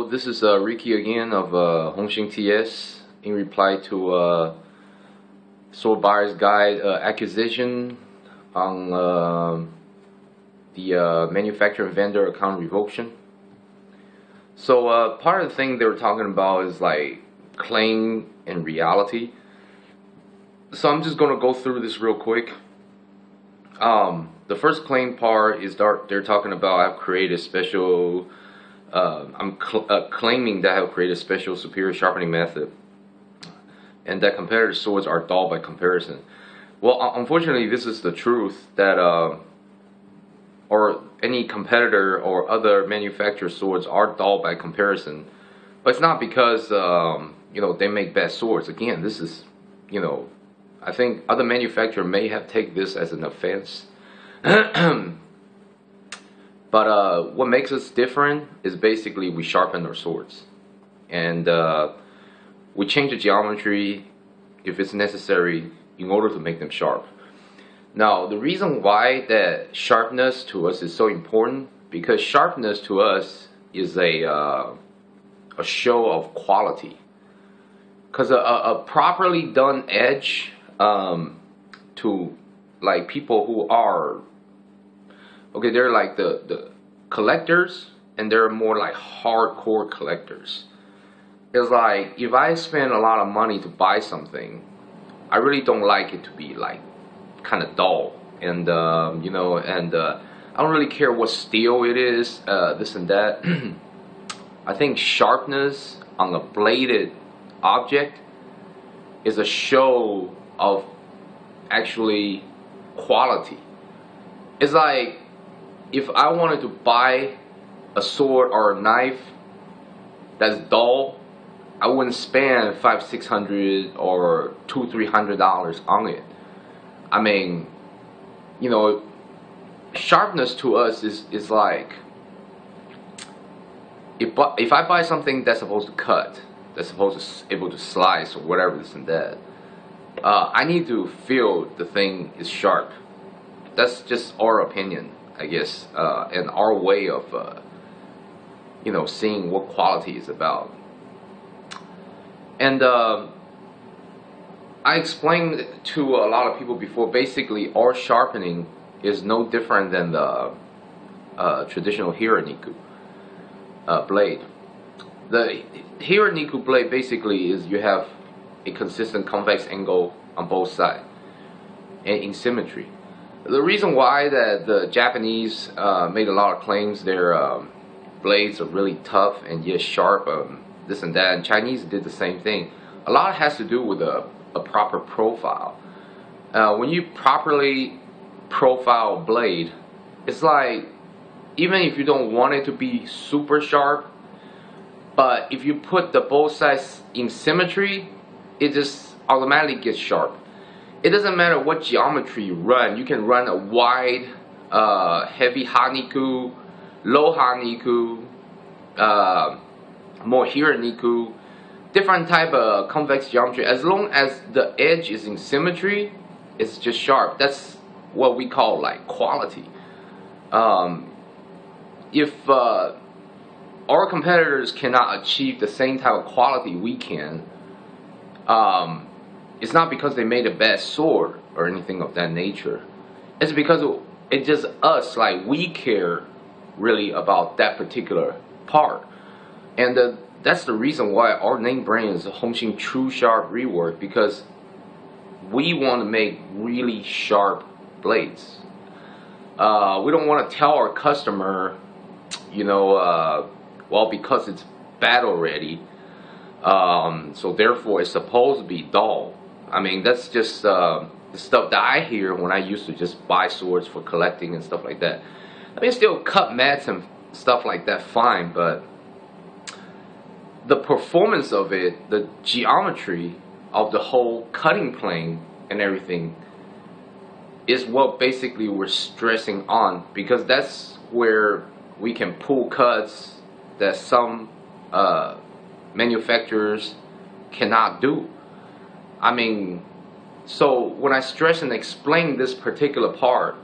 this is Ricky again of Hongxing TS in reply to Sword Buyer's Guide accusation on the manufacturer and vendor account revocation. So part of the thing they were talking about is like claim and reality. So I'm just going to go through this real quick. The first claim part is they're talking about I've created special. I'm claiming that I've created a special superior sharpening method, and that competitor swords are dull by comparison. Well, unfortunately, this is the truth that or any competitor or other manufacturer swords are dull by comparison, but it's not because you know, they make bad swords. Again, this is, you know, I think other manufacturer may have taken this as an offense. But what makes us different is basically we sharpen our swords, and we change the geometry if it's necessary in order to make them sharp. Now, the reason why that sharpness to us is so important, because sharpness to us is a show of quality. Because a properly done edge to like people who are okay, they're like the collectors, and they're more like hardcore collectors. It's like if I spend a lot of money to buy something, I really don't like it to be like kind of dull, and you know, and I don't really care what steel it is, this and that. I think sharpness on a bladed object is a show of actually quality. It's like if I wanted to buy a sword or a knife that's dull, I wouldn't spend $500-600 or $200-300 on it. I mean, you know, sharpness to us is like if I buy something that's supposed to cut, that's supposed to able to slice or whatever, this and that, I need to feel the thing is sharp. That's just our opinion, I guess, and our way of you know, seeing what quality is about. And I explained to a lot of people before, basically our sharpening is no different than the traditional Hiraniku blade. The Hiraniku blade basically is you have a consistent convex angle on both sides and in symmetry. The reason why that the Japanese made a lot of claims their blades are really tough and yet sharp, this and that, and Chinese did the same thing. A lot has to do with a proper profile. When you properly profile a blade, it's like even if you don't want it to be super sharp, but if you put the both sides in symmetry, it just automatically gets sharp. It doesn't matter what geometry you run. You can run a wide, heavy haniku, low haniku, more hiraniku, different type of convex geometry. As long as the edge is in symmetry, it's just sharp. That's what we call like quality. If our competitors cannot achieve the same type of quality we can, it's not because they made a bad sword or anything of that nature. It's because it's just us, like we care really about that particular part. And that's the reason why our name brand is Hongxing True Sharp Rework, because we want to make really sharp blades. We don't want to tell our customer, you know, well, because it's battle ready, so therefore it's supposed to be dull. I mean, that's just the stuff that I hear when I used to just buy swords for collecting and stuff like that. I mean, still cut mats and stuff like that, fine, but the performance of it, the geometry of the whole cutting plane and everything is what basically we're stressing on, because that's where we can pull cuts that some manufacturers cannot do. I mean, so when I stress and explain this particular part,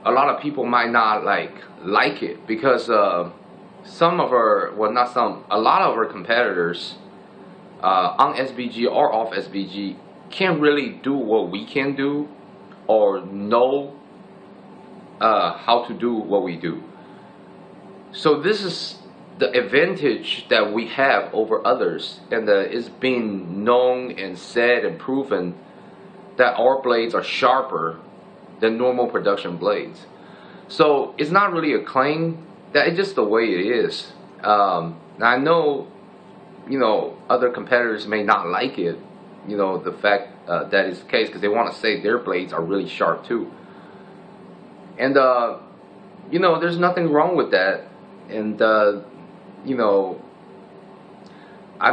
a lot of people might not like it, because some of our, well, not some, a lot of our competitors on SBG or off SBG can't really do what we can do or know how to do what we do. So this is the advantage that we have over others, and it's been known and said and proven that our blades are sharper than normal production blades. So it's not really a claim, that it's just the way it is. I know, other competitors may not like it, the fact that is the case, because they want to say their blades are really sharp too. And there's nothing wrong with that. And I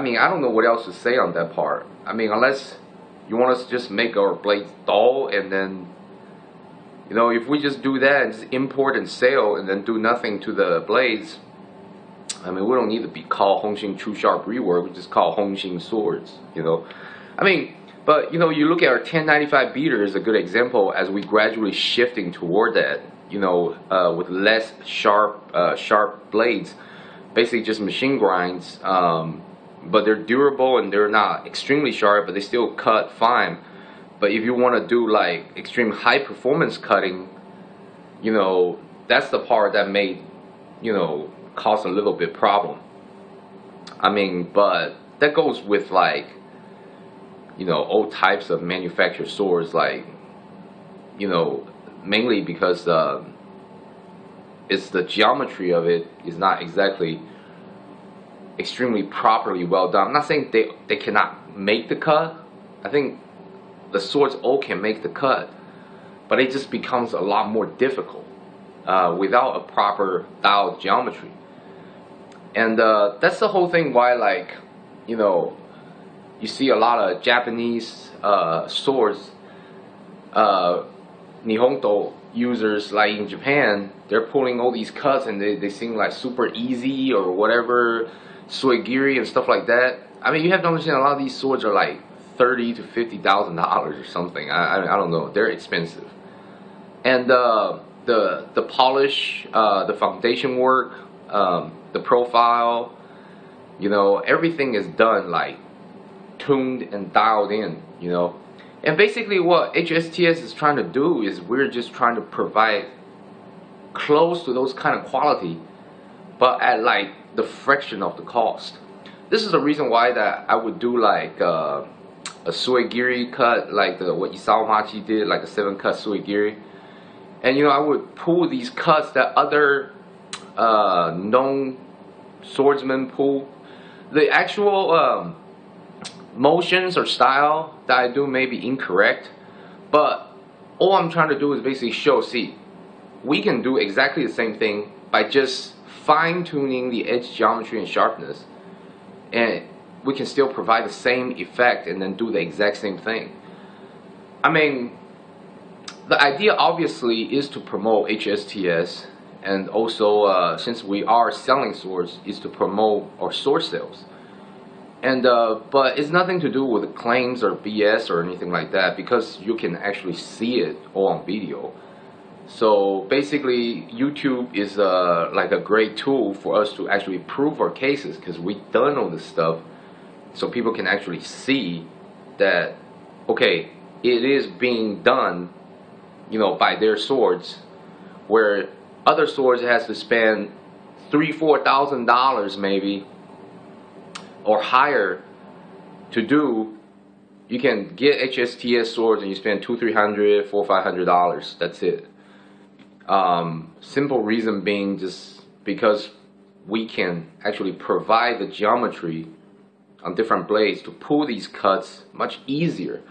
mean, I don't know what else to say on that part. I mean, unless you want us to just make our blades dull, and then if we just do that and just import and sell and then do nothing to the blades, I mean, we don't need to be called Shing True Sharp rework. We just call Shing swords. I mean, but you look at our 1095 beater is a good example, as we gradually shifting toward that. With less sharp blades, basically just machine grinds, but they're durable and they're not extremely sharp, but they still cut fine. But if you want to do like extreme high performance cutting, that's the part that may, cause a little bit problem. I mean, but that goes with like, all types of manufactured swords, like, mainly because it's the geometry of it is not exactly extremely properly well done. I'm not saying they cannot make the cut. I think the swords all can make the cut, but it just becomes a lot more difficult without a proper dialed geometry. And that's the whole thing why, like, you see a lot of Japanese swords, Nihonto users, like in Japan, they're pulling all these cuts and they seem like super easy or whatever, suigiri and stuff like that. I mean, you have to understand, a lot of these swords are like $30,000 to $50,000 or something. I don't know. They're expensive. And the polish, the foundation work, the profile, everything is done like tuned and dialed in, And basically what HSTS is trying to do is we're just trying to provide close to those kind of quality, but at like the fraction of the cost. This is the reason why that I would do like a suigiri cut, like what Isao did, like a 7-cut suigiri. And I would pull these cuts that other known swordsmen pull. The actual motions or style that I do may be incorrect, but all I'm trying to do is basically show, see, we can do exactly the same thing by just fine-tuning the edge geometry and sharpness, and we can still provide the same effect and then do the exact same thing. I mean, the idea obviously is to promote HSTS, and also since we are selling swords, is to promote our sword sales. And but it's nothing to do with the claims or BS or anything like that, because you can actually see it all on video. So basically, YouTube is like a great tool for us to actually prove our cases, because we've done all this stuff, so people can actually see that, okay, it is being done, by their swords, where other swords has to spend $3,000–4,000 maybe, or higher to do. You can get HSTS swords and you spend $200–300, $400–500. That's it. Simple reason being just because we can actually provide the geometry on different blades to pull these cuts much easier.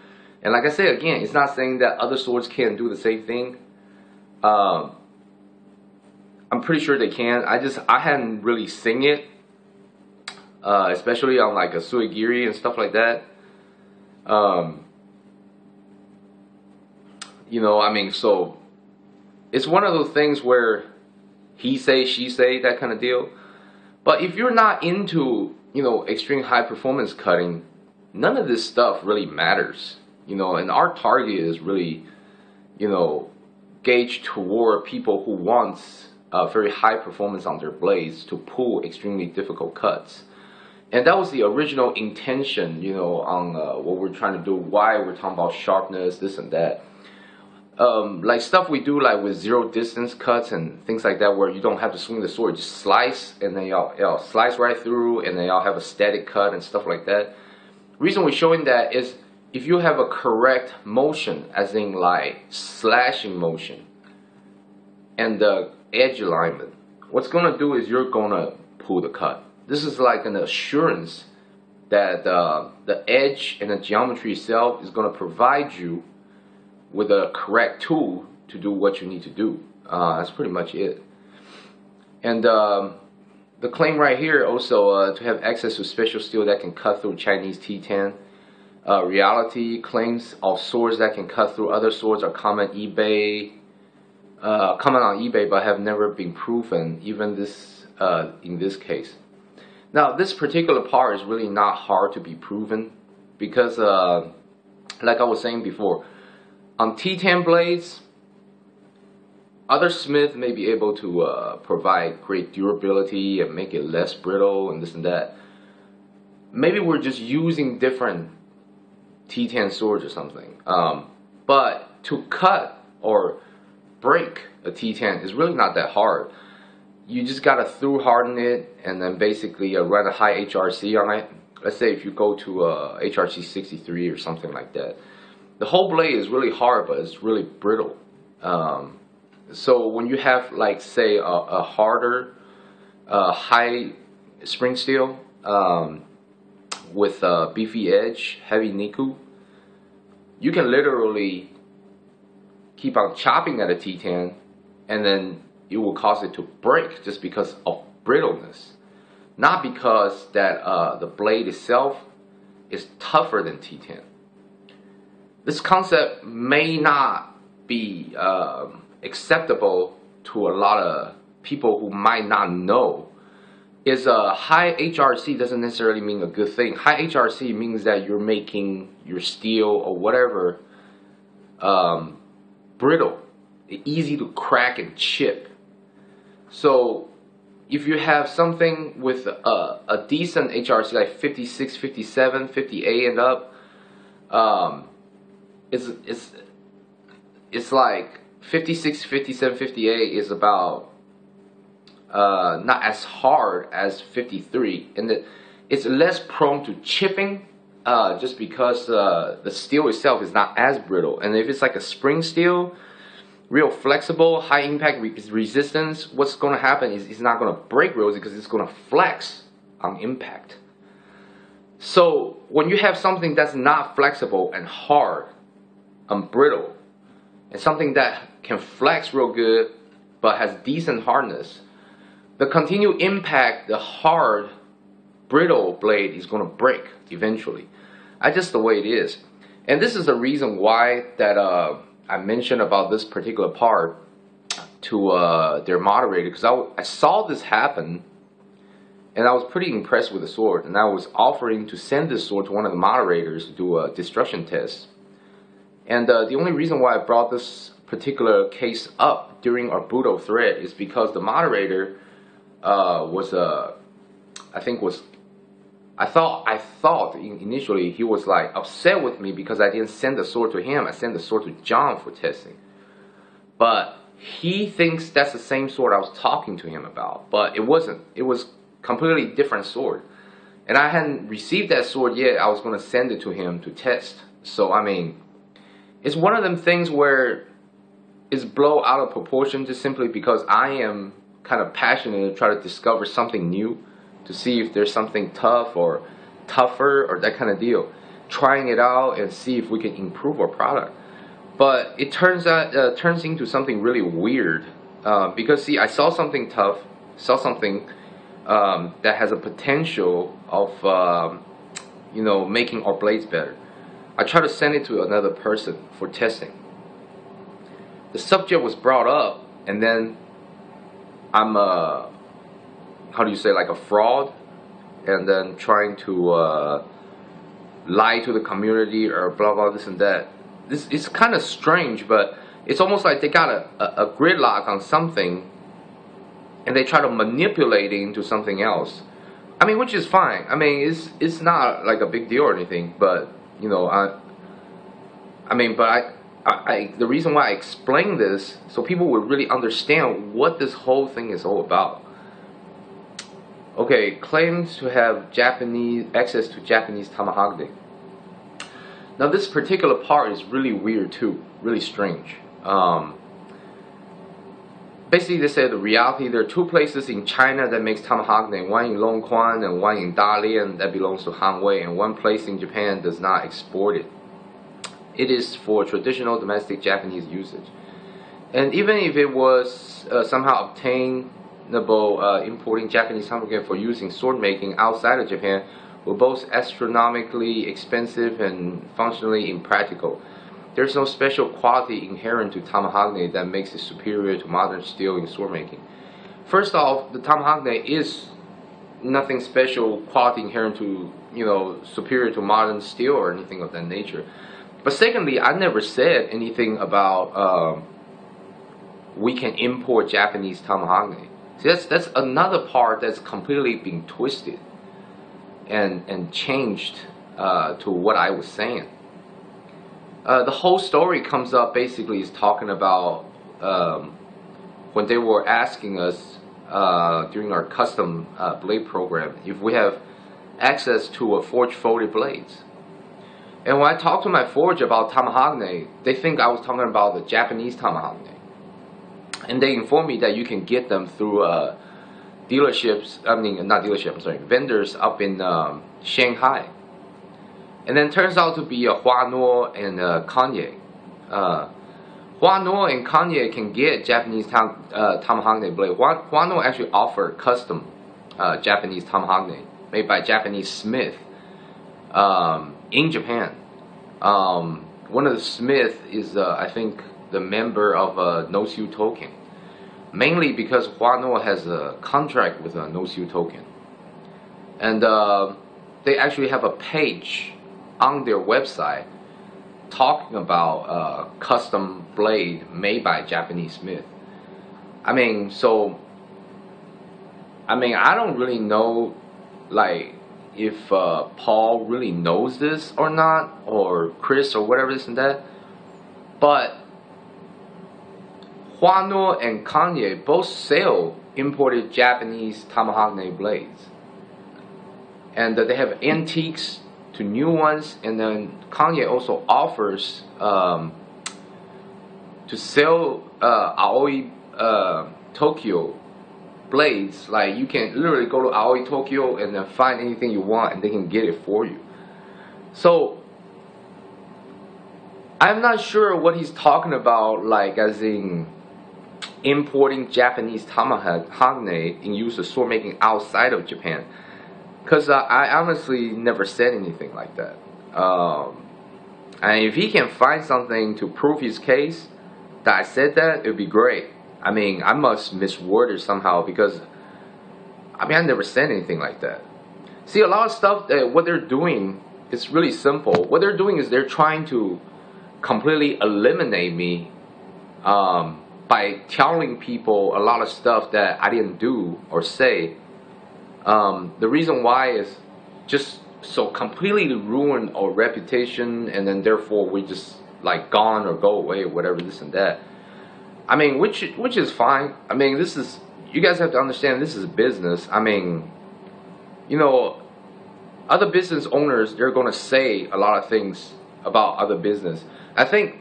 And like I said again, it's not saying that other swords can't do the same thing. I'm pretty sure they can. I hadn't really seen it. Especially on like a suigiri and stuff like that. I mean, so it's one of those things where he say, she say, that kind of deal. But if you're not into, extreme high performance cutting, none of this stuff really matters. And our target is really, gauged toward people who wants very high performance on their blades to pull extremely difficult cuts. And that was the original intention, you know, on what we're trying to do, why we're talking about sharpness, this and that. Like stuff we do like with zero distance cuts and things like that, where you don't have to swing the sword, just slice, and then y'all slice right through, and then y'all have a static cut and stuff like that. The reason we're showing that is if you have a correct motion, as in like slashing motion, and the edge alignment, what's gonna do is you're gonna pull the cut. This is like an assurance that the edge and the geometry itself is gonna provide you with a correct tool to do what you need to do. That's pretty much it. And the claim right here also to have access to special steel that can cut through Chinese T10. Reality claims of swords that can cut through other swords are common on eBay, but have never been proven, even this in this case. Now, this particular part is really not hard to be proven because, like I was saying before, on T10 blades, other smiths may be able to provide great durability and make it less brittle and this and that. Maybe we're just using different T10 swords or something. But to cut or break a T10 is really not that hard. You just gotta through harden it and then basically run a high HRC on it. Let's say if you go to HRC 63 or something like that. The whole blade is really hard, but it's really brittle. So when you have, like, say, a harder, high spring steel with a beefy edge, heavy Niku, you can literally keep on chopping at a T10, and then it will cause it to break just because of brittleness, not because that the blade itself is tougher than T10. This concept may not be acceptable to a lot of people who might not know. Is a high HRC doesn't necessarily mean a good thing. High HRC means that you're making your steel or whatever brittle, easy to crack and chip. So if you have something with a decent HRC like 56, 57, 58 and up, it's like 56, 57, 58 is about not as hard as 53, and it's less prone to chipping just because the steel itself is not as brittle. And if it's like a spring steel, real flexible, high impact resistance, what's going to happen is it's not going to break real easy because it's going to flex on impact. So when you have something that's not flexible and hard and brittle, and something that can flex real good but has decent hardness, the continued impact, the hard, brittle blade is going to break eventually. That's just the way it is. And this is the reason why that I mentioned about this particular part to their moderator, because I saw this happen and I was pretty impressed with the sword, and I was offering to send this sword to one of the moderators to do a destruction test. And the only reason why I brought this particular case up during our Budo thread is because the moderator I thought initially he was like upset with me because I didn't send the sword to him. I sent the sword to John for testing. But he thinks that's the same sword I was talking to him about. But it wasn't. It was completely different sword. And I hadn't received that sword yet. I was going to send it to him to test. So, I mean, it's one of them things where it's blown out of proportion just simply because I am kind of passionate to try to discover something new, to see if there's something tough or tougher or that kind of deal. Trying it out and see if we can improve our product. But it turns into something really weird because, see, I saw something tough, saw something that has a potential of making our blades better. I tried to send it to another person for testing. The subject was brought up, and then I'm how do you say, like a fraud, and then trying to lie to the community or blah blah this and that. This is kind of strange, but it's almost like they got a gridlock on something and they try to manipulate it into something else. I mean, which is fine. I mean, it's not like a big deal or anything. But you know, the reason why I explain this so people will really understand what this whole thing is all about. Okay, claims to have access to Japanese tamahagane. Now this particular part is really weird too, really strange. Basically, they say the reality, there are two places in China that makes tamahagane, one in Longquan and one in Dalian that belongs to Hanwei, and one place in Japan does not export it. It is for traditional domestic Japanese usage. And even if it was somehow obtainable, importing Japanese tamahagane for use in sword making outside of Japan were both astronomically expensive and functionally impractical. There's no special quality inherent to tamahagane that makes it superior to modern steel in sword making. First off, the tamahagane is nothing special quality inherent to, you know, superior to modern steel or anything of that nature. But secondly, I never said anything about we can import Japanese tamahagane. See, that's another part that's completely been twisted and changed to what I was saying. The whole story comes up basically is talking about when they were asking us during our custom blade program if we have access to forged folded blades. And when I talk to my forge about tamahagane, they think I was talking about the Japanese tamahagane. And they inform me that you can get them through dealerships, vendors up in Shanghai. And then turns out to be Huano and Kanye. Huano and Kanye can get Japanese tamahagane blade. Huano actually offer custom Japanese tamahagane made by Japanese smith in Japan. One of the smith is I think the member of No Sue Token, mainly because Huano has a contract with No Sue Token, and they actually have a page on their website talking about custom blade made by Japanese smith. I mean, I don't really know, like, if Paul really knows this or not, or Chris or whatever, this and that, but Huano and Kanye both sell imported Japanese tamahagane blades, and they have antiques to new ones, and then Kanye also offers to sell Aoi Tokyo blades. Like, you can literally go to Aoi Tokyo and then find anything you want and they can get it for you. So I'm not sure what he's talking about, like as in importing Japanese tamahagane in use of sword making outside of Japan. Because I honestly never said anything like that. And if he can find something to prove his case that I said that, it would be great. I mean, I must misword it somehow, because I never said anything like that. See, a lot of stuff that what they're doing is really simple. What they're doing is they're trying to completely eliminate me by telling people a lot of stuff that I didn't do or say. The reason why is just so completely ruin our reputation, and then therefore we just like gone or go away or whatever, this and that. I mean, which is fine. I mean, this is, you guys have to understand, this is business. I mean, you know, other business owners, they're going to say a lot of things about other business. I think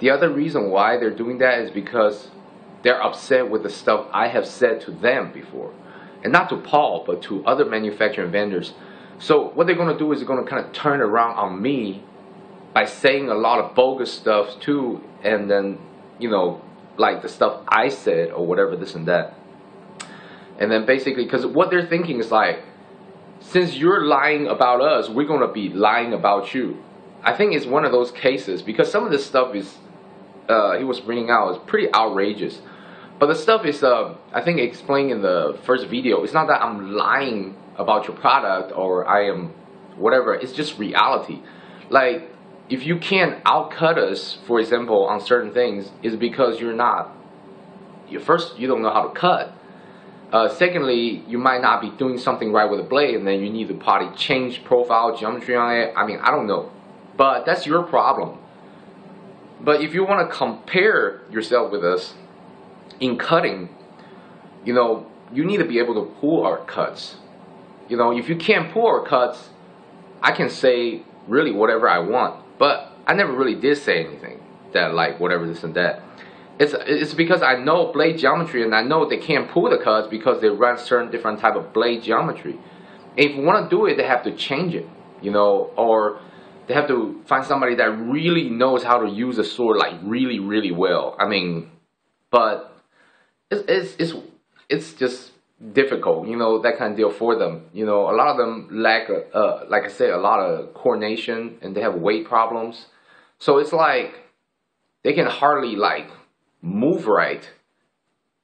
the other reason why they're doing that is because they're upset with the stuff I have said to them before. And not to Paul, but to other manufacturing vendors. So what they're going to do is they're going to kind of turn around on me by saying a lot of bogus stuff too, and then, you know, like the stuff I said or whatever, this and that. And then basically, because what they're thinking is like, since you're lying about us, we're going to be lying about you. I think it's one of those cases, because some of this stuff is he was bringing out is pretty outrageous. But the stuff is, I think explained in the first video, it's not that I'm lying about your product or I am whatever, it's just reality. Like, if you can't outcut us, for example, on certain things, it's because you're not, first, you don't know how to cut. Secondly, you might not be doing something right with the blade, and then you need to probably change profile, geometry on it. I mean, I don't know, but that's your problem. But if you want to compare yourself with us in cutting, you know, you need to be able to pull our cuts. You know, if you can't pull our cuts, I can say really whatever I want, but I never really did say anything that like whatever this and that. It's because I know blade geometry, and I know they can't pull the cuts because they run certain different type of blade geometry. And if you want to do it, they have to change it, you know, or they have to find somebody that really knows how to use a sword like really, really well. I mean, but it's just difficult, you know, that kind of deal for them. You know, a lot of them lack, like I said, a lot of coordination, and they have weight problems. So it's like they can hardly like move right,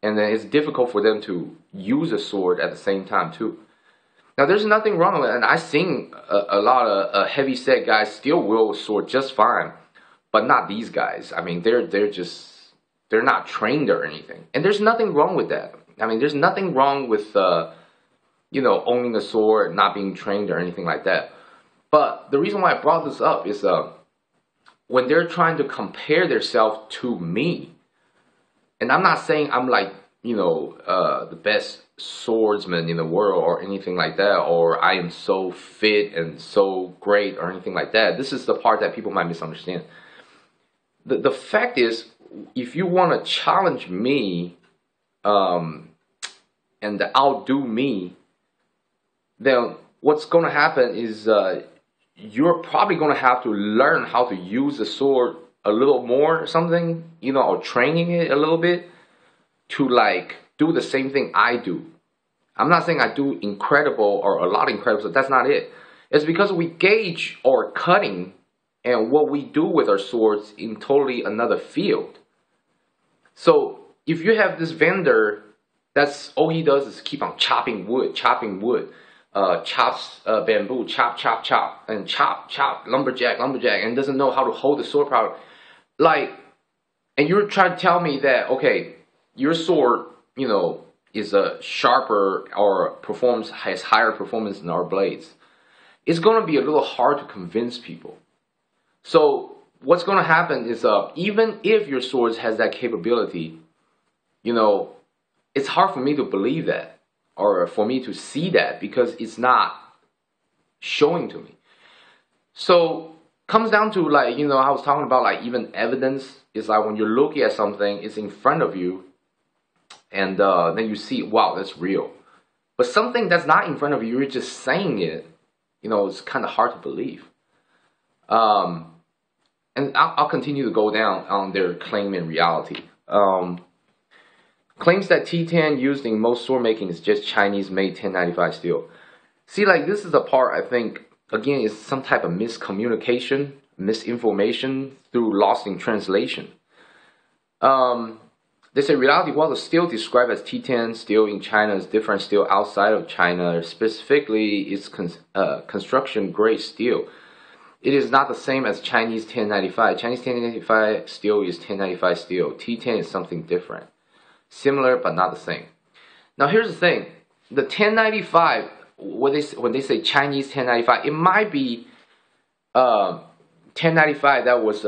and then it's difficult for them to use a sword at the same time too. Now there's nothing wrong with it, and I've seen a lot of heavy set guys still wield a sword just fine, but not these guys. I mean, they're not trained or anything, and there's nothing wrong with that. I mean, there's nothing wrong with you know, owning a sword, not being trained or anything like that. But the reason why I brought this up is when they're trying to compare themselves to me, and I'm not saying I'm like, you know, the best swordsman in the world or anything like that, or I am so fit and so great or anything like that. This is the part that people might misunderstand. The fact is, if you want to challenge me and outdo me, then what's going to happen is you're probably going to have to learn how to use the sword a little more or something, you know, or training it a little bit to like do the same thing I do. I'm not saying I do incredible or a lot of incredible, so that's not it. It's because we gauge our cutting and what we do with our swords in totally another field. So if you have this vendor, that's all he does is keep on chopping wood, chops bamboo, chop, and chop, lumberjack, and doesn't know how to hold the sword properly. Like, and you're trying to tell me that, okay, your sword, you know, is a sharper or has higher performance than our blades. It's going to be a little hard to convince people. So what's going to happen is even if your sword has that capability, you know, it's hard for me to believe that, or for me to see that, because it's not showing to me. So comes down to, like, you know, I was talking about, like, even evidence is like when you're looking at something, it's in front of you, and then you see, wow, that's real. But something that's not in front of you, you're just saying it, you know, it's kind of hard to believe. And I'll continue to go down on their claim in reality. Claims that T10 used in most sword making is just Chinese-made 1095 steel. See, like, this is the part I think, again, is some type of miscommunication, misinformation through lost in translation. They say reality, while the steel described as T10 steel in China is different steel outside of China, specifically its construction grade steel. It is not the same as Chinese 1095. Chinese 1095 steel is 1095 steel. T10 is something different. Similar, but not the same. Now, here's the thing. The 1095, when they say Chinese 1095, it might be 1095 that was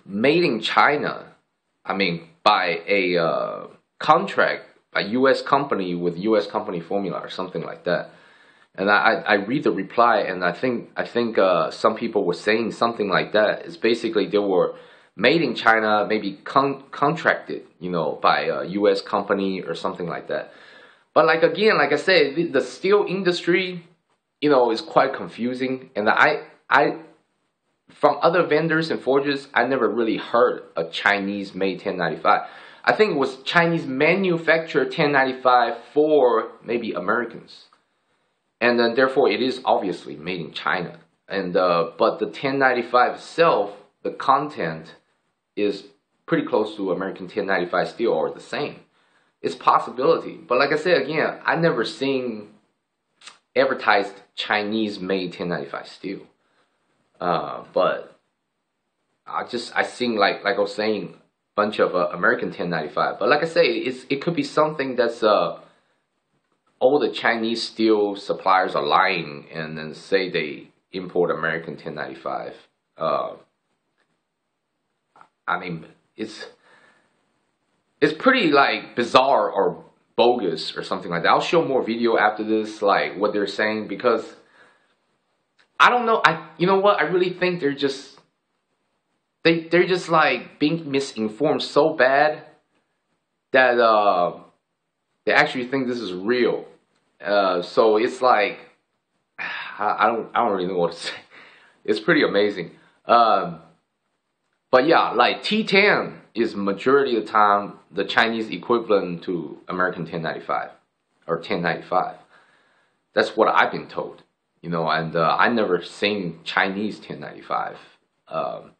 made in China. I mean, by a contract, a U.S. company with U.S. company formula or something like that. And I read the reply, and I think some people were saying something like that. It's basically they were made in China, maybe contracted, you know, by a U.S. company or something like that. But like, again, like I said, the steel industry, you know, is quite confusing. And I from other vendors and forges, I never really heard a Chinese-made 1095. I think it was Chinese manufactured 1095 for maybe Americans. And then therefore it is obviously made in China. And but the 1095 itself, the content is pretty close to American 1095 steel, or the same. It's possibility. But like I said, again, I never seen advertised Chinese-made 1095 steel. But I seen, like I was saying, bunch of American 1095. But like I say, it could be something that's all the Chinese steel suppliers are lying and then say they import American 1095. I mean, it's pretty like bizarre or bogus or something like that. I'll show more video after this, like what they're saying, because I don't know. You know what? I really think they're just like being misinformed so bad that they actually think this is real. So it's like I don't really know what to say. It's pretty amazing. But yeah, like T10 is majority of the time the Chinese equivalent to American 1095 or 1095. That's what I've been told, you know, and I never seen Chinese 1095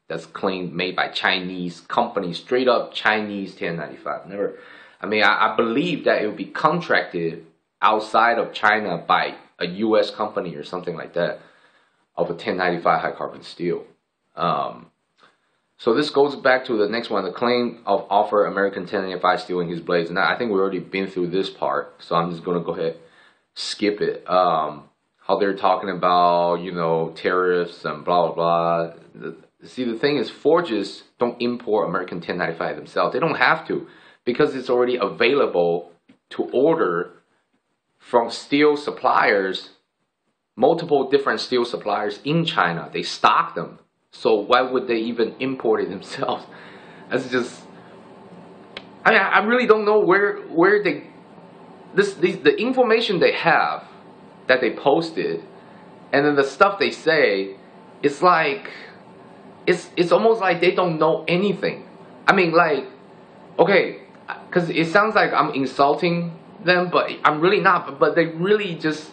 that's claimed made by Chinese companies, straight up Chinese 1095. Never. I mean, I believe that it would be contracted outside of China by a U.S. company or something like that of a 1095 high carbon steel. So this goes back to the next one, the claim of offer American 1095 steel in his blades. And I think we've already been through this part, so I'm just going to go ahead skip it. How they're talking about, you know, tariffs and blah, blah, blah. See, the thing is, forges don't import American 1095 themselves. They don't have to, because it's already available to order from steel suppliers, multiple different steel suppliers in China. They stock them. So why would they even import it themselves? That's just, I mean, I really don't know where they, the information they have that they posted, and then the stuff they say, it's like, it's almost like they don't know anything. I mean, like, okay, because it sounds like I'm insulting them, but I'm really not. But they really just,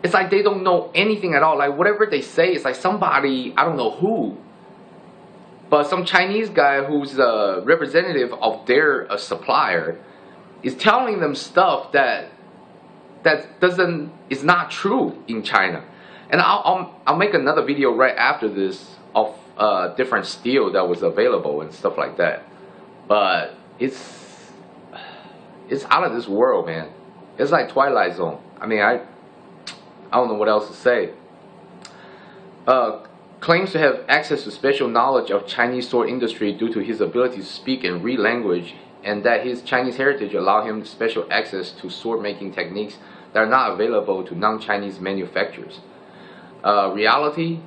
it's like they don't know anything at all. Like whatever they say, it's like somebody, I don't know who, but some Chinese guy who's a representative of their supplier is telling them stuff that is not true in China. And I'll make another video right after this of different steel that was available and stuff like that. But it's out of this world, man. It's like Twilight Zone. I mean, I don't know what else to say. Claims to have access to special knowledge of Chinese sword industry due to his ability to speak and read language, and that his Chinese heritage allow him special access to sword making techniques that are not available to non-Chinese manufacturers. Reality,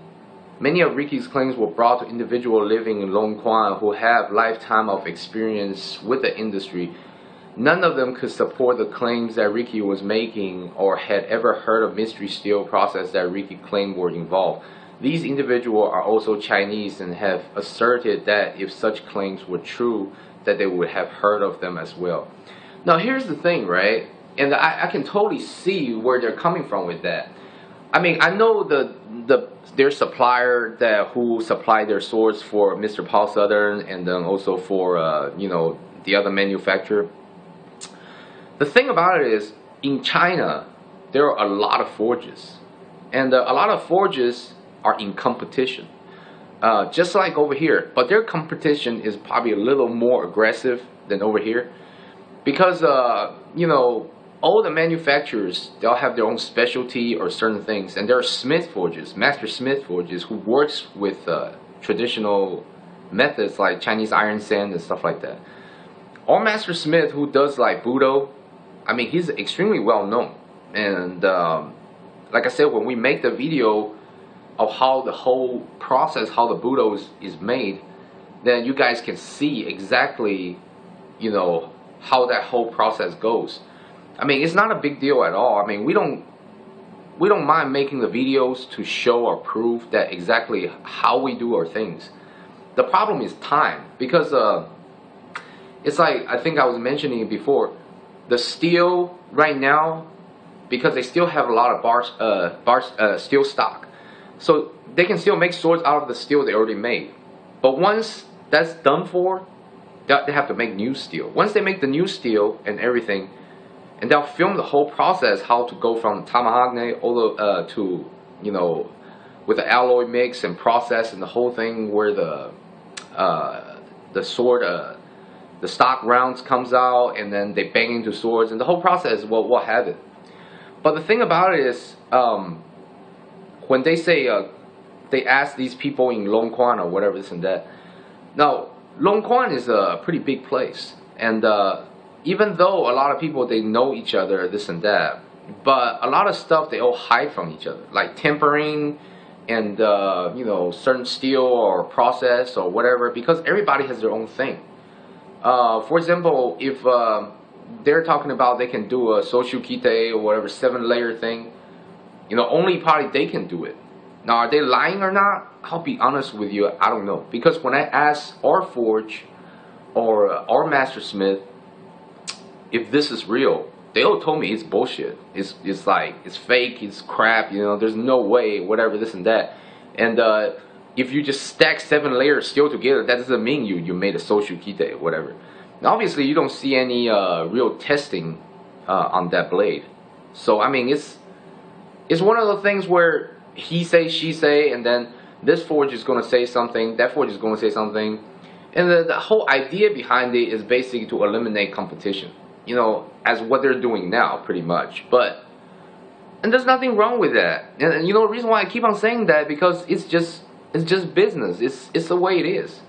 many of Ricky's claims were brought to individuals living in Longquan who have lifetime of experience with the industry. None of them could support the claims that Ricky was making or had ever heard of mystery steel process that Ricky claimed were involved. These individuals are also Chinese and have asserted that if such claims were true, that they would have heard of them as well. Now here's the thing, right? And I can totally see where they're coming from with that. I mean, I know their supplier who supplied their swords for Mr. Paul Southern, and then also for you know, the other manufacturer. The thing about it is, in China, there are a lot of forges, and a lot of forges are in competition, just like over here. But their competition is probably a little more aggressive than over here, because you know, all the manufacturers, they'll have their own specialty or certain things, and there are smith forges, master smith forges, who works with traditional methods like Chinese iron sand and stuff like that. Our master smith who does like Budo, I mean, he's extremely well known. And like I said, when we make the video of how the whole process, how the Budo is made, then you guys can see exactly, you know, how that whole process goes. I mean, it's not a big deal at all. I mean, we don't mind making the videos to show or prove that exactly how we do our things. The problem is time, because it's like, I think I was mentioning it before, the steel right now, because they still have a lot of steel stock, so they can still make swords out of the steel they already made. But once that's done for, they have to make new steel. Once they make the new steel and everything, and they'll film the whole process, how to go from tomahawk all to, you know, with the alloy mix and process and the whole thing, where the sword the stock rounds comes out, and then they bang into swords, and the whole process, well, what have it. But the thing about it is, when they say, they ask these people in Long Quan or whatever, this and that. Now, Long Quan is a pretty big place, and even though a lot of people, they know each other, this and that, but a lot of stuff they all hide from each other, like tempering and you know, certain steel or process or whatever, because everybody has their own thing. For example, if they're talking about they can do a Soshu Kite or whatever 7-layer thing, you know, only probably they can do it. Now, are they lying or not? I'll be honest with you, I don't know. Because when I asked our forge or our master smith if this is real, they all told me it's bullshit. It's like, it's fake, it's crap, you know, there's no way, whatever, this and that. And if you just stack 7 layers steel together, that doesn't mean you made a Soshu Kite or whatever. Now, obviously, you don't see any real testing on that blade. So, I mean, it's one of those things where he say, she say, and then this forge is going to say something, that forge is going to say something. And the whole idea behind it is basically to eliminate competition, you know, as what they're doing now, pretty much. And there's nothing wrong with that. And you know, the reason why I keep on saying that, because it's just business. It's the way it is.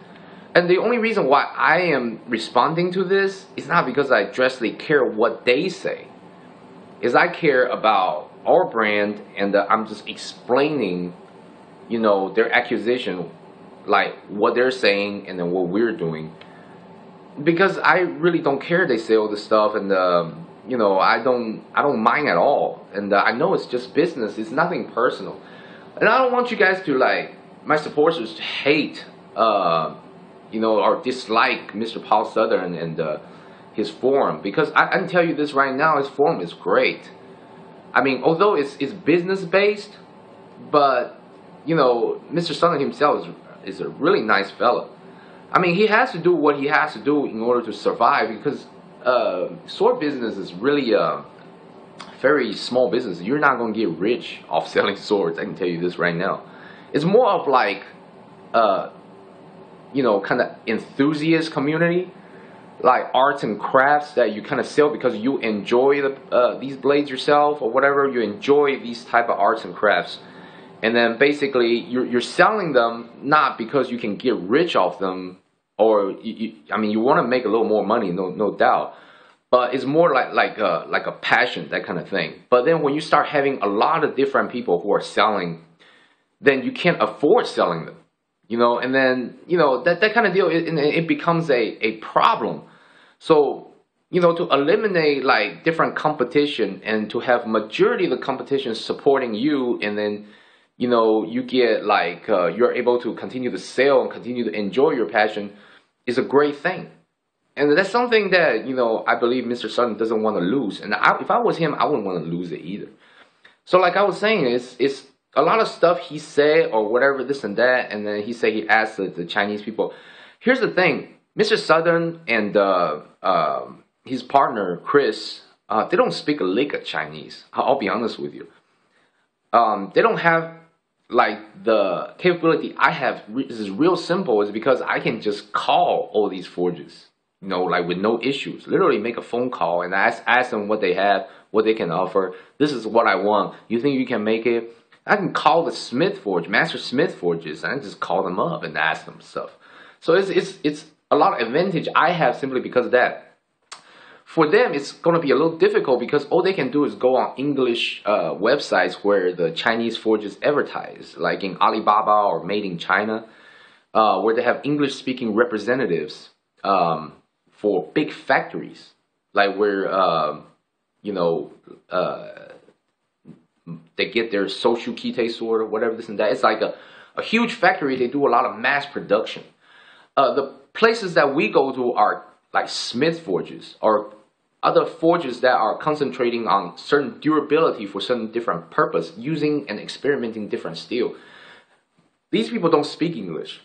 And the only reason why I am responding to this is not because I directly care what they say. Is I care about our brand, and I'm just explaining, you know, their accusation, like what they're saying and then what we're doing. Because I really don't care they say all this stuff, and you know, I don't mind at all. And I know it's just business. It's nothing personal. And I don't want you guys to, like, my supporters, to hate, you know, or dislike Mr. Paul Southern and his forum, because I can tell you this right now, his forum is great. I mean, although it's business based, but you know, Mr. Southern himself is a really nice fellow. I mean, he has to do what he has to do in order to survive, because sword business is really a very small business. You're not going to get rich off selling swords, I can tell you this right now. It's more of like, you know, kind of enthusiast community, like arts and crafts that you kind of sell because you enjoy these blades yourself or whatever. You enjoy these type of arts and crafts, and then basically you're selling them not because you can get rich off them, or I mean, you want to make a little more money, no doubt, but it's more like a passion, that kind of thing. But then when you start having a lot of different people who are selling, then you can't afford selling them. You know, and then, you know, that kind of deal, it becomes a problem. So, you know, to eliminate like different competition and to have majority of the competition supporting you, and then, you know, you get like, you're able to continue to sell and continue to enjoy your passion, is a great thing. And that's something that, you know, I believe Mr. Sutton doesn't want to lose. And if I was him, I wouldn't want to lose it either. So like I was saying, it's a lot of stuff he said or whatever, this and that, and then he said he asked the Chinese people. Here's the thing, Mr. Southern and his partner Chris, they don't speak a lick of Chinese. I'll be honest with you. They don't have like the capability I have. This is real simple. Is because I can just call all these forges, you know, like with no issues. Literally make a phone call and ask them what they have, what they can offer. This is what I want. You think you can make it? I can call the Smith Forge, Master Smith Forges, and I just call them up and ask them stuff. So it's a lot of advantage I have simply because of that. For them, it's going to be a little difficult because all they can do is go on English websites where the Chinese forges advertise, like in Alibaba or Made in China, where they have English-speaking representatives for big factories, like where, you know, they get their Soshu Kite sword or whatever, this and that. It's like a huge factory. They do a lot of mass production. The places that we go to are like Smith forges or other forges that are concentrating on certain durability for certain different purpose, using and experimenting different steel. These people don't speak English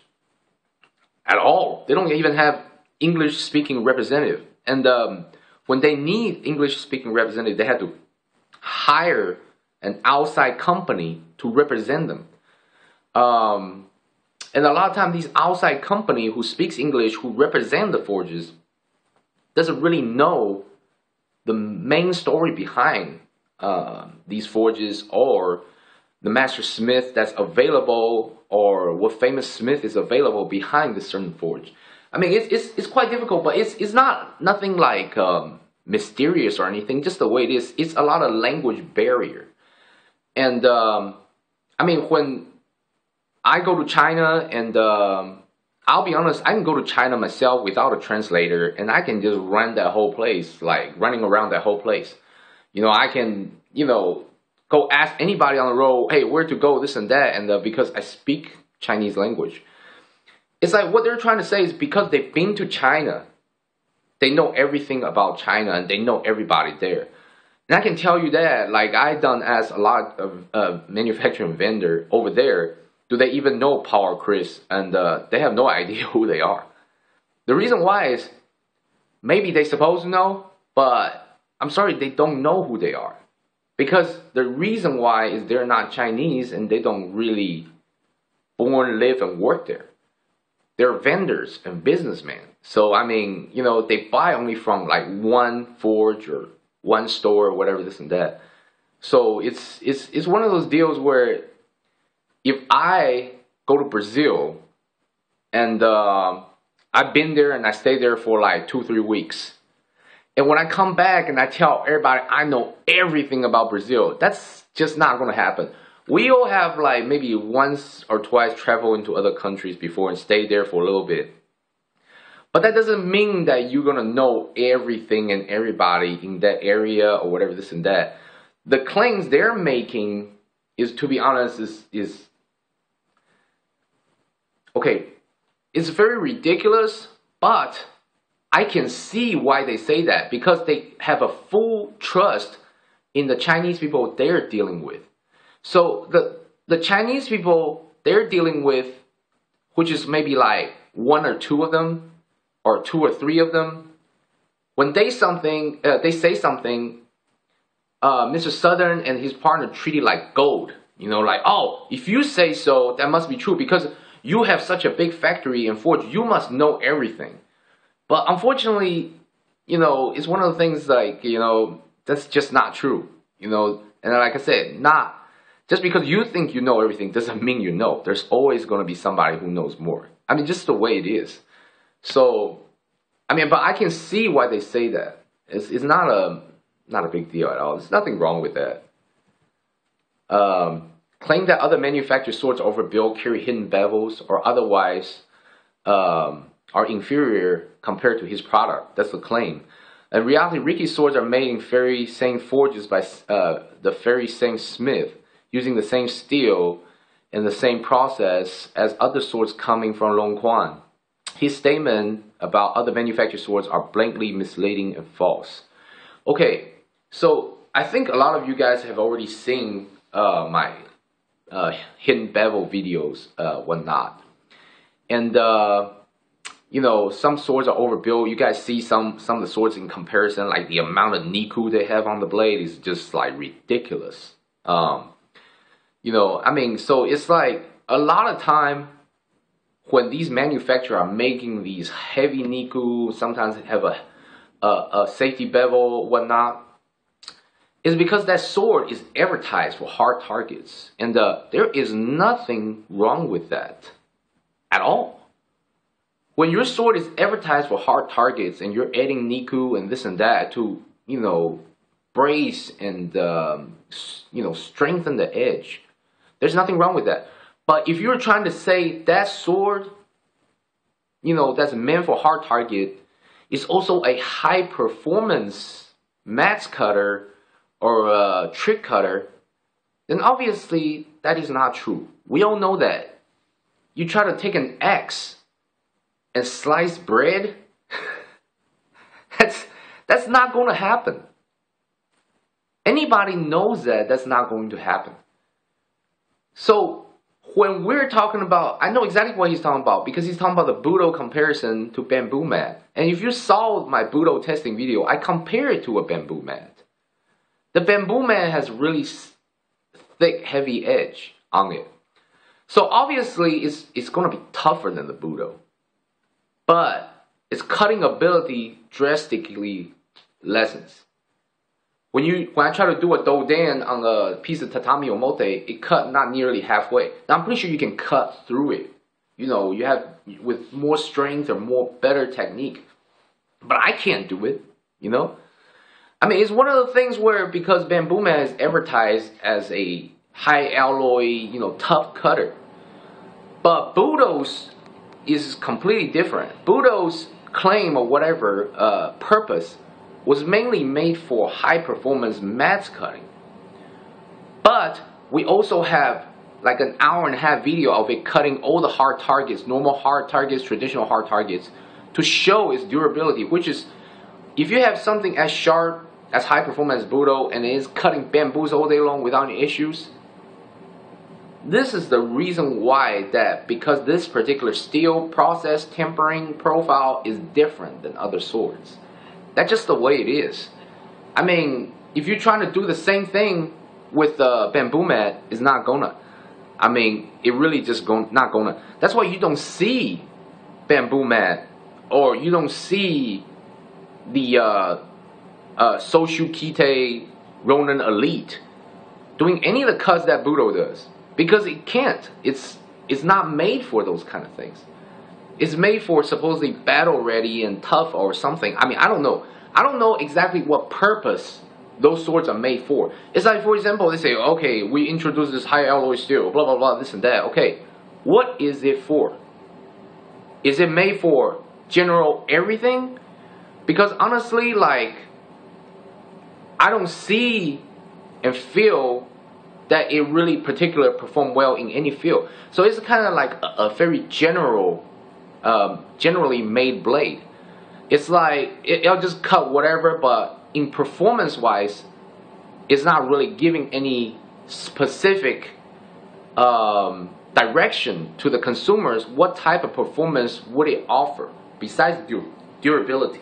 at all. They don't even have English-speaking representative. And when they need English-speaking representative, they have to hire an outside company to represent them. And a lot of times these outside company who speaks English, who represent the forges, doesn't really know the main story behind these forges, or the master smith that's available, or what famous smith is available behind this certain forge. I mean, it's quite difficult, but it's nothing like mysterious or anything. Just the way it is. It's a lot of language barrier. And I mean, when I go to China, and I'll be honest, I can go to China myself without a translator, and I can just run that whole place, like running around that whole place. You know, I can, you know, go ask anybody on the road, hey, where to go, this and that, and because I speak Chinese language. It's like what they're trying to say is because they've been to China, they know everything about China, and they know everybody there. And I can tell you that, like, I done ask a lot of manufacturing vendor over there, do they even know Paul or Chris? And they have no idea who they are. The reason why is maybe they supposed to know, but I'm sorry, they don't know who they are. Because the reason why is they're not Chinese, and they don't really born, live, and work there. They're vendors and businessmen. So, I mean, you know, they buy only from like one forge or one store or whatever, this and that. So it's one of those deals where if I go to Brazil and I've been there and I stay there for like 2-3 weeks, and when I come back and I tell everybody I know everything about Brazil, that's just not going to happen. We all have like maybe once or twice traveled into other countries before and stayed there for a little bit. But that doesn't mean that you're going to know everything and everybody in that area or whatever, this and that. The claims they're making is, to be honest, is okay, it's very ridiculous, but I can see why they say that, because they have a full trust in the Chinese people they're dealing with. So the Chinese people they're dealing with, which is maybe like 1 or 2 of them, or 2 or 3 of them, when they say something, Mr. Southern and his partner treat it like gold. You know, like, oh, if you say so, that must be true, because you have such a big factory and forge, you must know everything. But unfortunately, you know, it's one of the things like, you know, that's just not true. You know, and like I said, just because you think you know everything doesn't mean you know. There's always going to be somebody who knows more. I mean, just the way it is. So, I mean, but I can see why they say that. It's not a big deal at all. There's nothing wrong with that. Claim that other manufactured swords overbuilt, carry hidden bevels, or otherwise are inferior compared to his product. That's the claim. In reality, Ricky's swords are made in very same forges by the very same smith, using the same steel and the same process as other swords coming from Long Quan. His statement about other manufactured swords are blatantly misleading and false. Okay, so I think a lot of you guys have already seen my hidden bevel videos, whatnot. And you know, some swords are overbuilt. You guys see some of the swords in comparison, like the amount of niku they have on the blade is just like ridiculous. You know, I mean, so it's like a lot of time when these manufacturers are making these heavy niku, sometimes have a safety bevel, whatnot, is because that sword is advertised for hard targets, and there is nothing wrong with that at all. When your sword is advertised for hard targets and you're adding niku and this and that to, you know, brace and, you know, strengthen the edge, there's nothing wrong with that. But if you're trying to say that sword, you know, that's meant for hard target, is also a high performance match cutter or a trick cutter, then obviously that is not true. We all know that. You try to take an axe and slice bread, that's not going to happen. Anybody knows that that's not going to happen. So when we're talking about, I know exactly what he's talking about, because he's talking about the Budo comparison to bamboo mat. And if you saw my Budo testing video, I compare it to a bamboo mat. The bamboo mat has really thick, heavy edge on it. So obviously it's going to be tougher than the Budo. But its cutting ability drastically lessens. When I try to do a dodan on a piece of tatami or mote, it cut not nearly halfway. Now I'm pretty sure you can cut through it. You know, you have with more strength or more better technique. But I can't do it, you know? I mean, it's one of the things where, because bamboo mat is advertised as a high alloy, you know, tough cutter. But Budo's is completely different. Budo's claim or whatever purpose was mainly made for high performance mat cutting. But we also have like an hour-and-a-half video of it cutting all the hard targets, normal hard targets, traditional hard targets, to show its durability, which is, if you have something as sharp, as high performance as Budo, and it is cutting bamboos all day long without any issues, this is the reason why, that because this particular steel process tempering profile is different than other swords. That's just the way it is. I mean, if you're trying to do the same thing with the bamboo mat, it's not gonna. I mean, it really just not gonna. That's why you don't see bamboo mat, or you don't see the Soshu Kite Ronin Elite doing any of the cuts that Budo does, because it can't. It's not made for those kind of things. It's made for supposedly battle ready and tough or something. I mean, I don't know. I don't know exactly what purpose those swords are made for. It's like, for example, they say, okay, we introduced this high alloy steel, blah, blah, blah, this and that. Okay, what is it for? Is it made for general everything? Because honestly, like, I don't see and feel that it really particularly perform well in any field. So it's kind of like a very generally made blade. It's like, it'll just cut whatever, but in performance wise, it's not really giving any specific direction to the consumers. What type of performance would it offer besides durability?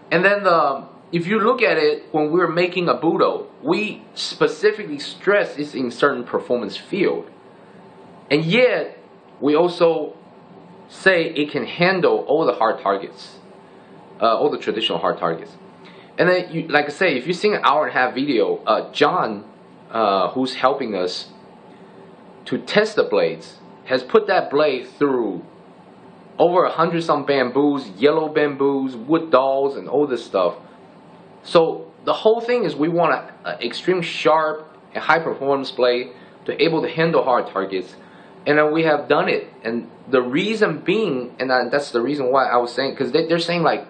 And then if you look at it, when we're making a Budo, we specifically stress it's in certain performance field, and yet we also say it can handle all the hard targets, all the traditional hard targets. And then, you, like I say, if you see an hour-and-a-half video, John, who's helping us to test the blades, has put that blade through over 100-some bamboos, yellow bamboos, wood dolls, and all this stuff. So the whole thing is, we want an extreme sharp and high performance blade to able to handle hard targets, and then we have done it. And the reason being, and that's the reason why I was saying, because they're saying like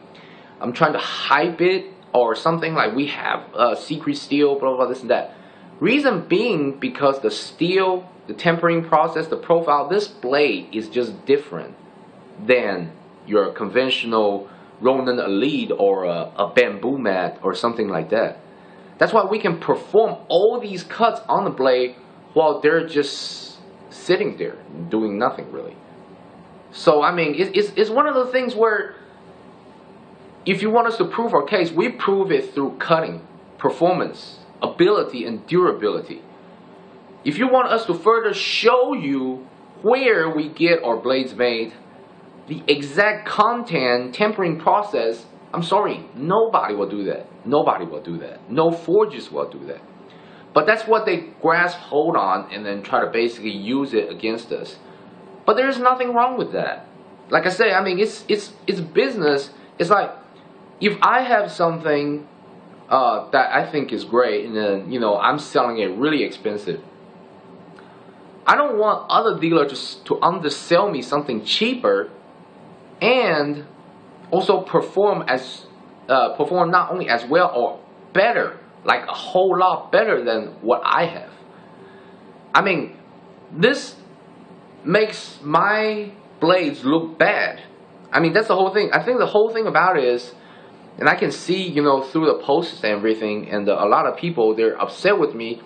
I'm trying to hype it or something, like we have secret steel, blah, blah, blah, this and that. Reason being, because the steel, the tempering process, the profile, this blade is just different than your conventional Ronin Elite or a bamboo mat or something like that. That's why we can perform all these cuts on the blade while they're just sitting there doing nothing really. So I mean, it's one of the things where, if you want us to prove our case, we prove it through cutting, performance, ability, and durability. If you want us to further show you where we get our blades made, the exact content, tempering process, I'm sorry, nobody will do that. Nobody will do that. No forges will do that. But that's what they grasp hold on and then try to basically use it against us. But there's nothing wrong with that. Like I say, I mean, it's business. It's like, if I have something that I think is great, and then, you know, I'm selling it really expensive, I don't want other dealers to undersell me something cheaper and also perform not only as well or better, like a whole lot better than what I have. I mean, this makes my blades look bad. I mean, that's the whole thing. I think the whole thing about it is, and I can see, you know, through the posts and everything, and a lot of people, they're upset with me,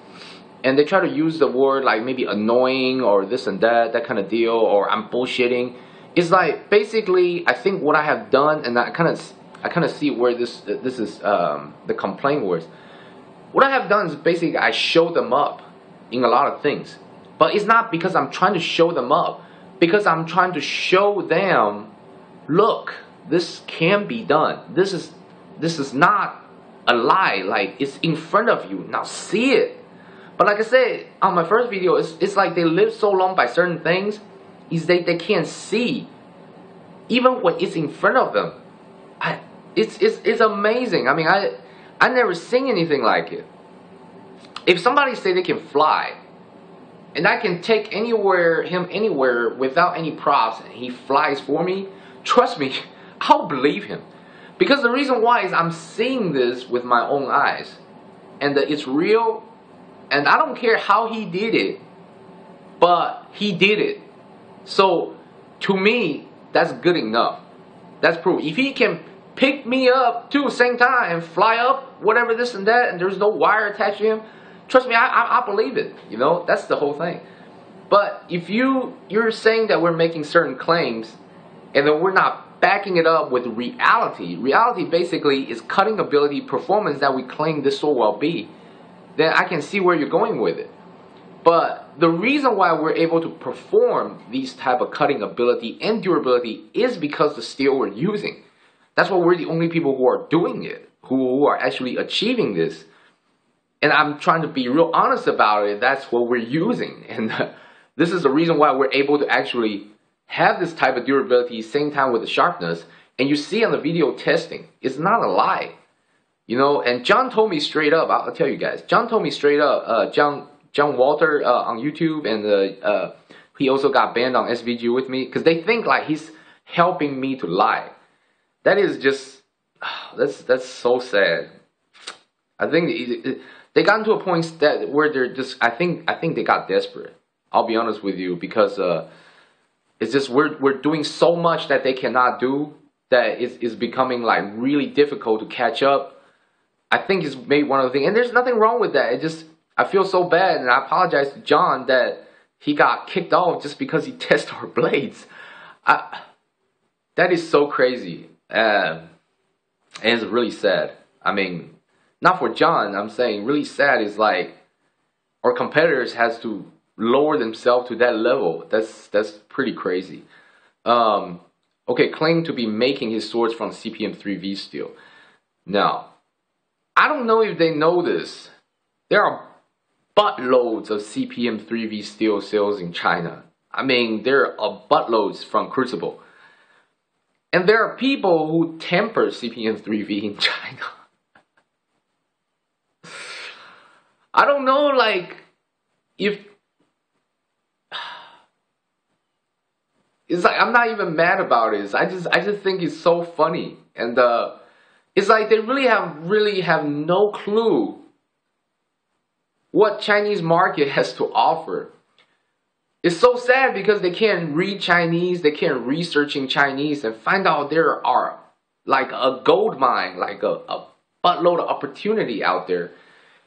and they try to use the word like maybe annoying or this and that kind of deal, or I'm bullshitting. It's like, basically, I think what I have done, and I kind of see where this is the complaint was. What I have done is basically I show them up in a lot of things, but it's not because I'm trying to show them up, because I'm trying to show them look, this can be done. This is not a lie. Like, it's in front of you. Now see it. But like I said on my first video, it's like they live so long by certain things, is they can't see even when it's in front of them. It's amazing. I mean, I never seen anything like it. If somebody say they can fly, and I can take him anywhere without any props, and he flies for me, trust me, I'll believe him. Because the reason why is I'm seeing this with my own eyes, and that it's real. And I don't care how he did it, but he did it. So to me, that's good enough. That's proof. If he can pick me up too, same time, and fly up, whatever, this and that, and there's no wire attached to him, trust me, I believe it. You know, that's the whole thing. But if you're saying that we're making certain claims, and then we're not backing it up with reality. Reality basically is cutting ability performance that we claim this so well be. Then I can see where you're going with it. But the reason why we're able to perform these type of cutting ability and durability is because the steel we're using. That's why we're the only people who are doing it, who are actually achieving this. And I'm trying to be real honest about it. That's what we're using. And this is the reason why we're able to actually have this type of durability same time with the sharpness. And you see on the video testing, it's not a lie. You know, and John told me straight up, I'll tell you guys, John told me straight up, John Walter on YouTube, and he also got banned on SVG with me, because they think like he's helping me to lie. That is just, that's so sad. I think they got into a point where they're just, I think they got desperate. I'll be honest with you, because it's just we're doing so much that they cannot do, that it's becoming like really difficult to catch up. I think it's maybe one of the things, and there's nothing wrong with that. I feel so bad, and I apologize to John that he got kicked off just because he tested our blades. That is so crazy, and it's really sad. I mean, not for John, I'm saying really sad is like our competitors has to lower themselves to that level. That's pretty crazy. Okay, claim to be making his swords from CPM 3V steel. Now, I don't know if they know this. There are buttloads of CPM 3V steel sales in China. I mean, there are buttloads from Crucible. And there are people who temper CPM 3V in China. I don't know, like, if... It's like, I'm not even mad about it. I just think it's so funny. And, it's like they really have no clue what Chinese market has to offer. It's so sad because they can't read Chinese, they can't research in Chinese and find out there are like a gold mine, like a buttload of opportunity out there.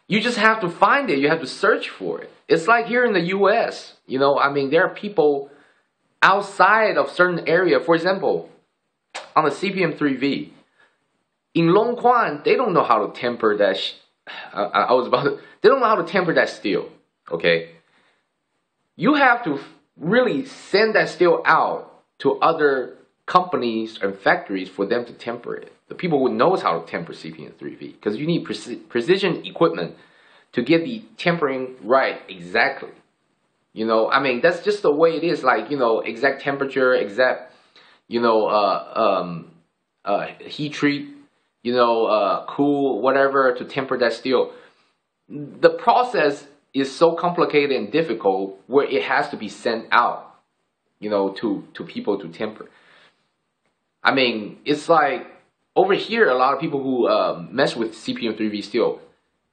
You just have to find it, you have to search for it. It's like here in the US, you know, I mean, there are people outside of certain area, for example, on the CPM 3V. In Longquan, they don't know how to temper that. They don't know how to temper that steel. Okay, you have to really send that steel out to other companies and factories for them to temper it. The people who knows how to temper CPM 3V, because you need precision equipment to get the tempering right exactly. You know, I mean, that's just the way it is. Like, you know, exact temperature, exact, you know, heat treat. You know, cool, whatever, to temper that steel. The process is so complicated and difficult where it has to be sent out, you know, to people to temper. I mean, it's like, over here, a lot of people who mess with CPM 3V steel,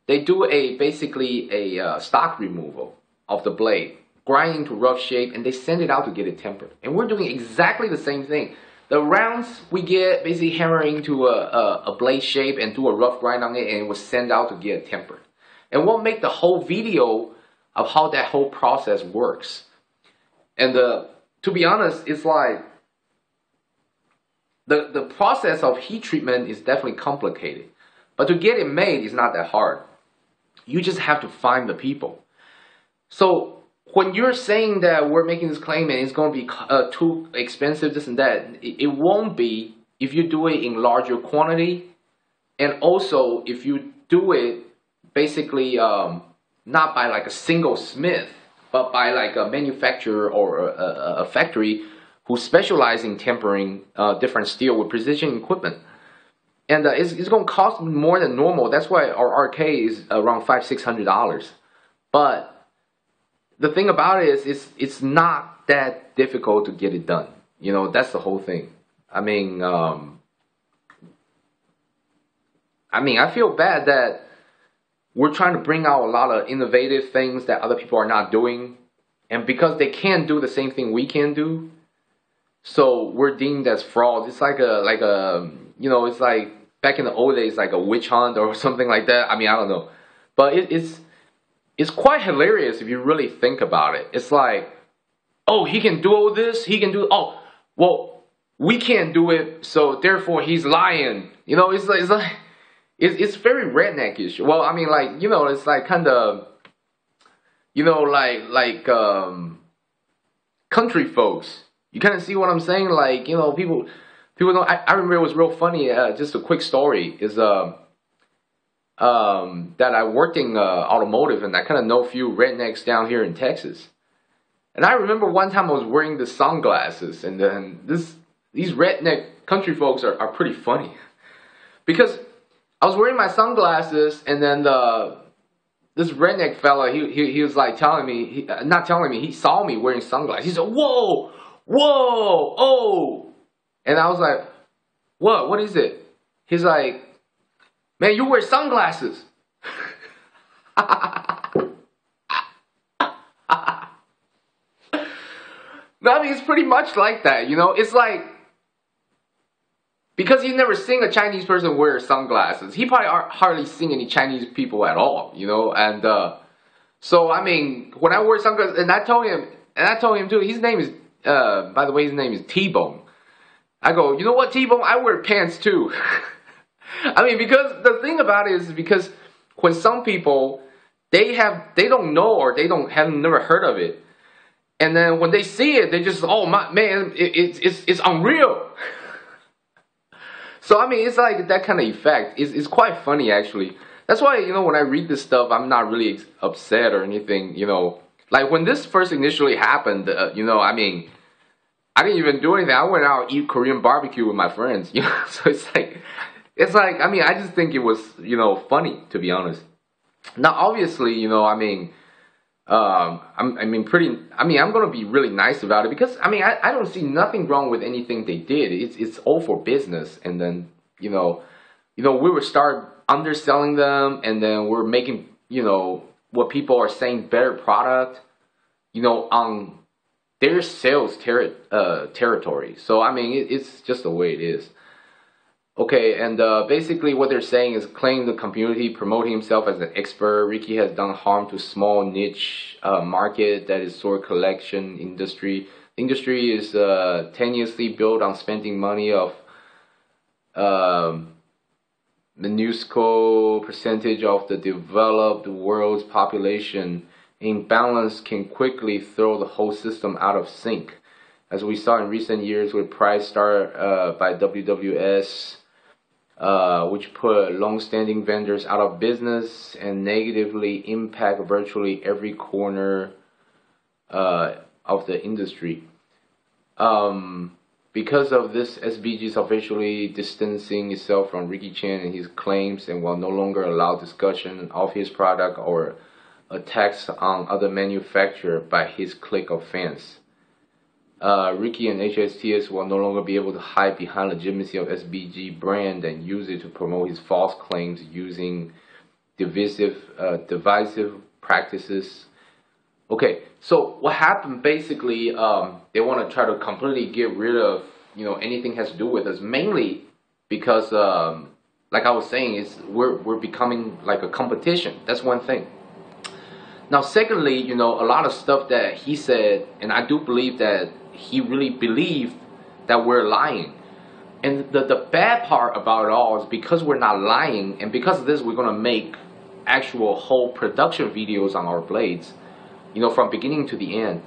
they do basically a stock removal of the blade, grind into rough shape, and they send it out to get it tempered. And we're doing exactly the same thing. The rounds we get basically hammering to a blade shape and do a rough grind on it, and it was sent out to get tempered. And we'll make the whole video of how that whole process works. And to be honest, it's like the process of heat treatment is definitely complicated. But to get it made is not that hard. You just have to find the people. So when you're saying that we're making this claim and it's going to be too expensive, this and that, it won't be if you do it in larger quantity, and also if you do it basically not by like a single smith, but by like a manufacturer or a factory who specialize in tempering different steel with precision equipment. And it's going to cost more than normal. That's why our RK is around $500-600. But the thing about it is, it's not that difficult to get it done. You know, that's the whole thing. I mean, I feel bad that we're trying to bring out a lot of innovative things that other people are not doing, and because they can't do the same thing we can do, so we're deemed as fraud. It's like a you know, it's like back in the old days, like a witch hunt or something like that. I mean, I don't know, but it's quite hilarious if you really think about it. It's like, oh, he can do all this, he can do, oh, well, we can't do it, so therefore he's lying. You know, it's very redneckish. Well, I mean, like, you know, it's like kind of, you know, like country folks. You kind of see what I'm saying? Like, you know, people don't. I remember it was real funny. Just a quick story is that I worked in automotive, and I kind of know a few rednecks down here in Texas. And I remember one time I was wearing the sunglasses, and then these redneck country folks are pretty funny because I was wearing my sunglasses, and then this redneck fella, he was like telling me, not telling me, he saw me wearing sunglasses. He said, "Whoa, whoa, oh," and I was like, "What is it?" He's like, "Man, you wear sunglasses." No, I mean, it's pretty much like that, you know. It's like, because he's never seen a Chinese person wear sunglasses. He probably hardly seen any Chinese people at all, you know. And so, I mean, when I wear sunglasses, and I told him too, his name is, by the way, his name is T-Bone. I go, you know what, T-Bone, I wear pants too. I mean, because the thing about it is because when some people, they don't know, or they have never heard of it. And then when they see it, they just, oh my man, it's unreal. So I mean, it's like that kind of effect. It's quite funny actually. That's why, you know, when I read this stuff, I'm not really upset or anything. You know, like when this first initially happened, you know, I mean, I didn't even do anything. I went out eat Korean barbecue with my friends. You know, so it's like I mean, I just think it was, you know, funny, to be honest. Now, obviously, you know, I mean. I'm gonna be really nice about it because I mean I don't see nothing wrong with anything they did. It's all for business, and then you know we will start underselling them, and then we're making, you know, what people are saying better product, you know, on their sales territory. So I mean it's just the way it is. Okay, and basically what they're saying is claiming the community, promoting himself as an expert. Ricky has done harm to small niche market that is sword collection industry. The industry is tenuously built on spending money of minuscule percentage of the developed world's population. Imbalance can quickly throw the whole system out of sync, as we saw in recent years with price start by WWS. Which put long-standing vendors out of business and negatively impact virtually every corner of the industry. Because of this, SBG is officially distancing itself from Ricky Chen and his claims, and will no longer allow discussion of his product or attacks on other manufacturers by his clique of fans. Ricky and HSTS will no longer be able to hide behind legitimacy of SBG brand and use it to promote his false claims using divisive practices. Okay, so what happened basically, they want to try to completely get rid of, you know, anything has to do with us, mainly because, like I was saying, is we're becoming like a competition. That's one thing. Now, secondly, you know, a lot of stuff that he said, and I do believe that he really believed that we're lying. And the bad part about it all is because we're not lying, and because of this, we're going to make actual whole production videos on our blades. you know, from beginning to the end.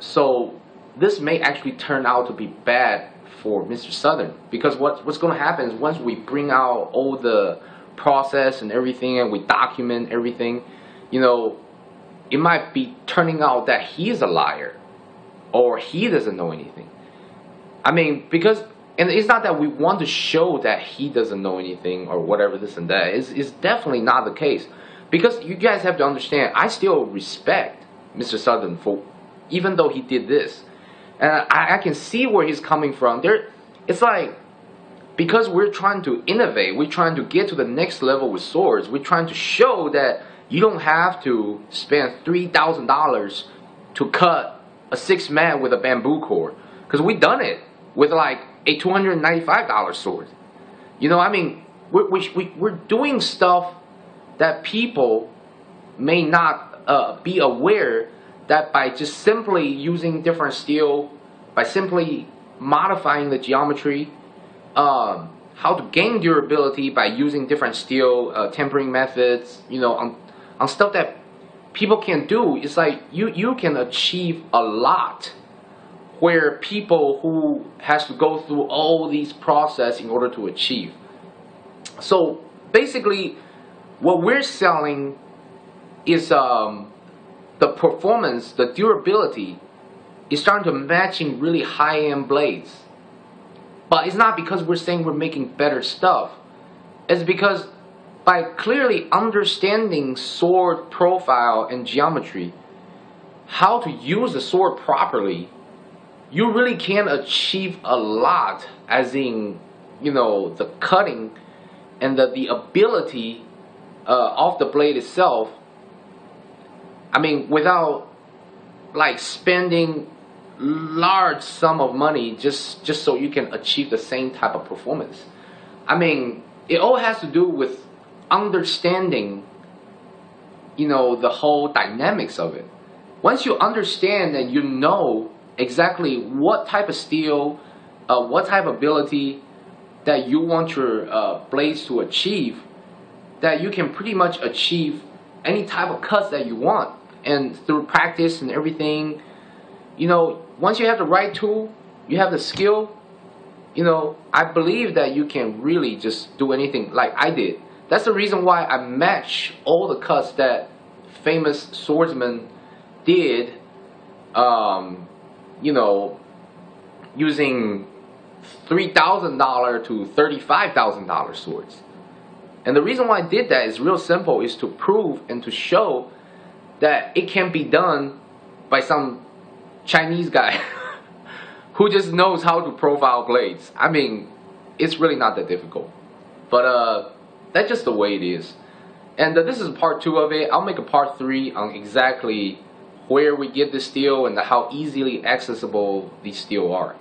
So this may actually turn out to be bad for Mr. Southern, because what's going to happen is once we bring out all the process and everything and we document everything, you know, it might be turning out that he's a liar or he doesn't know anything. I mean, because, and it's not that we want to show that he doesn't know anything or whatever, this and that. It's definitely not the case. Because you guys have to understand, I still respect Mr. Southern for, even though he did this. And I can see where he's coming from. It's like, because we're trying to innovate, we're trying to get to the next level with swords, we're trying to show that you don't have to spend $3,000 to cut a 6-man with a bamboo cord. Because we've done it with like a $295 sword. You know, I mean, we're doing stuff that people may not be aware that by just simply using different steel, by simply modifying the geometry, how to gain durability by using different steel tempering methods, you know, on stuff that people can do. It's like you can achieve a lot where people who has to go through all these process in order to achieve. So basically, what we're selling is the performance, the durability is starting to matching really high-end blades. But it's not because we're saying we're making better stuff. It's because by clearly understanding sword profile and geometry, how to use the sword properly, you really can achieve a lot, as in, you know, the cutting and the ability of the blade itself. I mean, without like spending large sum of money just so you can achieve the same type of performance. I mean, it all has to do with understanding, you know, the whole dynamics of it. Once you understand and you know exactly what type of steel, what type of ability that you want your blades to achieve, that you can pretty much achieve any type of cuts that you want. And through practice and everything, you know, once you have the right tool, you have the skill, you know, I believe that you can really just do anything like I did. That's the reason why I match all the cuts that famous swordsmen did, you know, using $3,000 to $35,000 swords. And the reason why I did that is real simple, is to prove and to show that it can be done by some Chinese guy who just knows how to profile blades. I mean, it's really not that difficult. But that's just the way it is. And this is part 2 of it. I'll make a part 3 on exactly where we get the steel and how easily accessible these steel are.